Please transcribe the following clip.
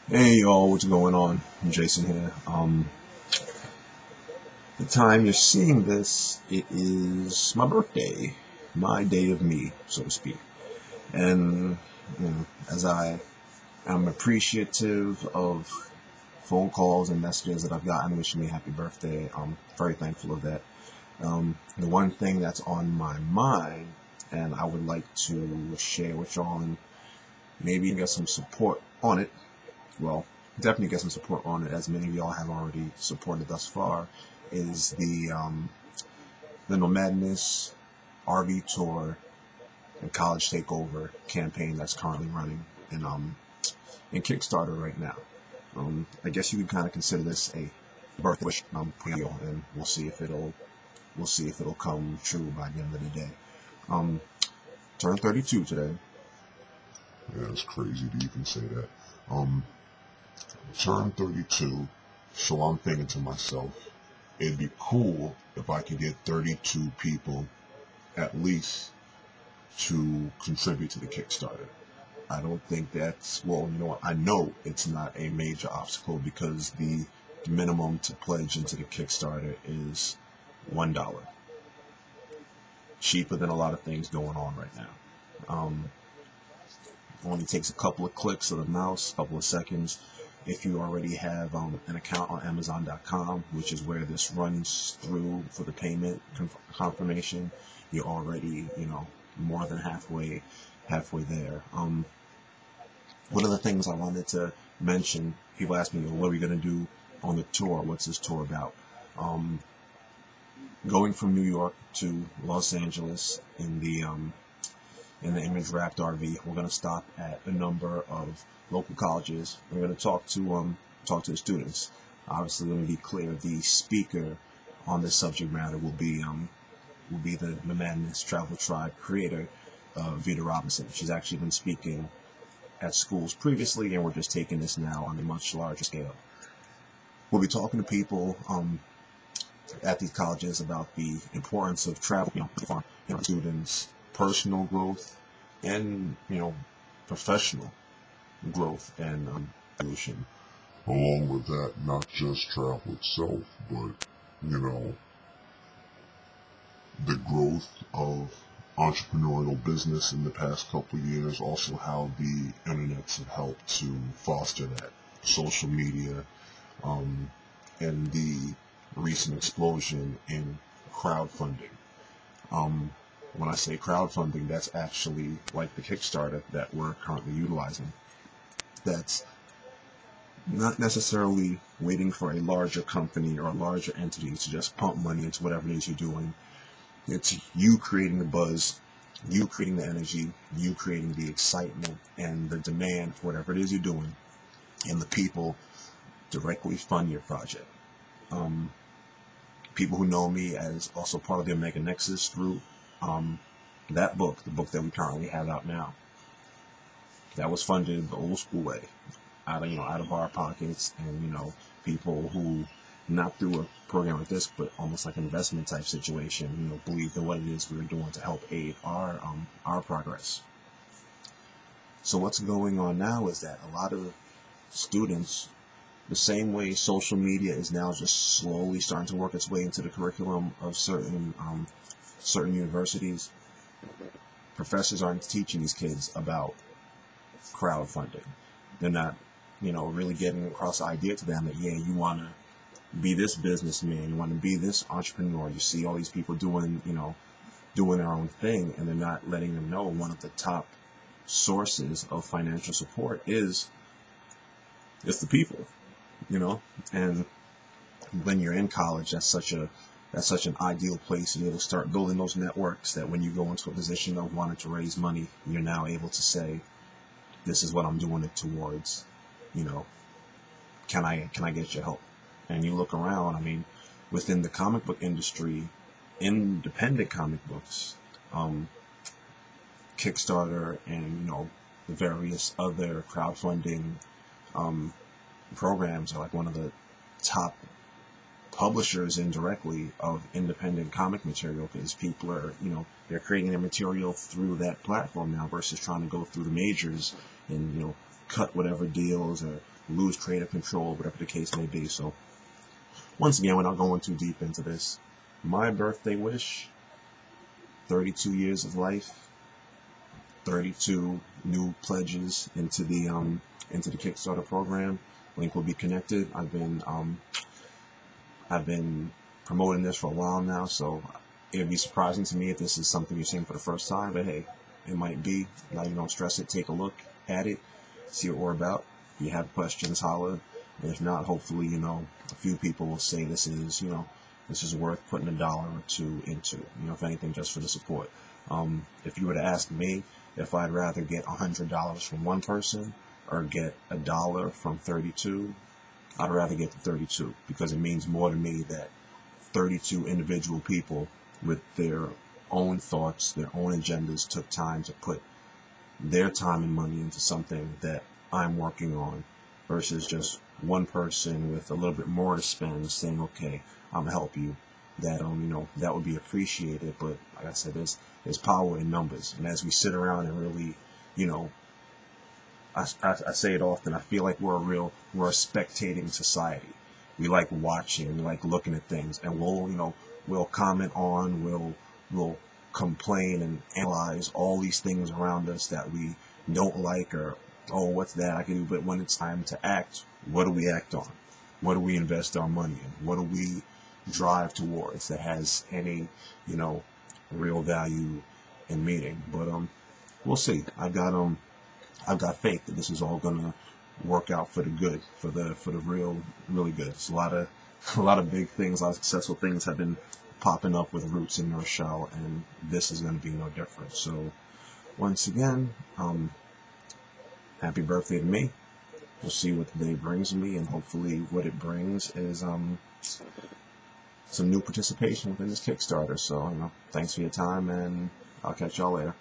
Hey y'all, what's going on? I'm Jason here. The time you're seeing this, it is my birthday, my day of me, so to speak. And as I am appreciative of phone calls and messages that I've gotten wishing me happy birthday, I'm very thankful of that. The one thing that's on my mind, and I would like to share with y'all and maybe get some support on it. Well, definitely get some support on it, as many of y'all have already supported thus far, is the Nomadness RV Tour and College Takeover campaign that's currently running in Kickstarter right now. I guess you could kind of consider this a birthday wish, and we'll see if it'll come true by the end of the day. Turned 32 today. Yeah, it's crazy to even say that. Turned 32, so I'm thinking to myself, it'd be cool if I could get 32 people at least to contribute to the Kickstarter. I don't think that's, well, I know it's not a major obstacle because the minimum to pledge into the Kickstarter is $1. Cheaper than a lot of things going on right now. Only takes a couple of clicks of the mouse, a couple of seconds. If you already have an account on Amazon.com, which is where this runs through for the payment confirmation, you're already, more than halfway there. One of the things I wanted to mention, people ask me, what are we going to do on the tour? What's this tour about? Going from New York to Los Angeles in the image wrapped RV, we're going to stop at a number of local colleges. We're going to talk to the students. Obviously, let me be clear: the speaker on this subject matter will be the Nomadness Travel Tribe creator, Vita Robinson. She's actually been speaking at schools previously, and we're just taking this now on a much larger scale. We'll be talking to people at these colleges about the importance of travel for students' personal growth and professional growth and evolution. Along with that, not just travel itself, but the growth of entrepreneurial business in the past couple of years, also how the internets have helped to foster that, social media, and the recent explosion in crowdfunding. When I say crowdfunding, that's actually like the Kickstarter that we're currently utilizing. That's not necessarily waiting for a larger company or a larger entity to just pump money into whatever it is you're doing. It's you creating the buzz, you creating the energy, you creating the excitement and the demand for whatever it is you're doing, and the people directly fund your project. People who know me as also part of the Omega Nexus group, that book, the book that we currently have out now, that was funded the old school way, out of our pockets, and people who, not through a program like this, but almost like an investment type situation, believed in what it is we were doing to help aid our progress. So what's going on now is that a lot of students, the same way social media is now just slowly starting to work its way into the curriculum of certain universities, professors aren't teaching these kids about crowdfunding. They're not, really getting across the idea to them that, you want to be this businessman, you want to be this entrepreneur. You see all these people doing their own thing, and they're not letting them know one of the top sources of financial support is the people, and when you're in college, that's such an ideal place to be able to start building those networks that when you go into a position of wanting to raise money, you're now able to say, this is what I'm doing it towards, can I get your help? And you look around, within the comic book industry, independent comic books, Kickstarter and the various other crowdfunding programs are like one of the top publishers indirectly of independent comic material, because people are, they're creating their material through that platform now versus trying to go through the majors and, cut whatever deals or lose creative control, whatever the case may be. So once again, without going too deep into this, my birthday wish: 32 years of life, 32 new pledges into the Kickstarter program. Link will be connected. I've been promoting this for a while now, so it would be surprising to me if this is something you're seeing for the first time, but hey, it might be. Now you don't stress it. Take a look at it, see what we're about. If you have questions, holler. And if not, hopefully, a few people will say this is worth putting $1 or $2 into. If anything, just for the support. If you were to ask me if I'd rather get $100 from one person or get $1 from 32, I'd rather get the 32, because it means more to me that 32 individual people with their own thoughts, their own agendas, took time to put their time and money into something that I'm working on, versus just one person with a little bit more to spend saying, okay, I'm gonna help you. That that would be appreciated. But like I said, there's power in numbers, and as we sit around and really, I say it often, I feel like we're a spectating society. We like watching, we like looking at things, and we'll comment on, we'll complain and analyze all these things around us that we don't like, or, oh, what's that I can do. But when it's time to act, what do we act on? What do we invest our money in? What do we drive towards that has any, real value and meaning? But we'll see. I've got faith that this is all gonna work out for the good, for the really good. It's a lot of big things, a lot of successful things have been popping up with roots in Rochelle, and this is going to be no different. So once again, happy birthday to me. We'll see what the day brings me, and hopefully what it brings is some new participation within this Kickstarter. So thanks for your time, and I'll catch y'all later.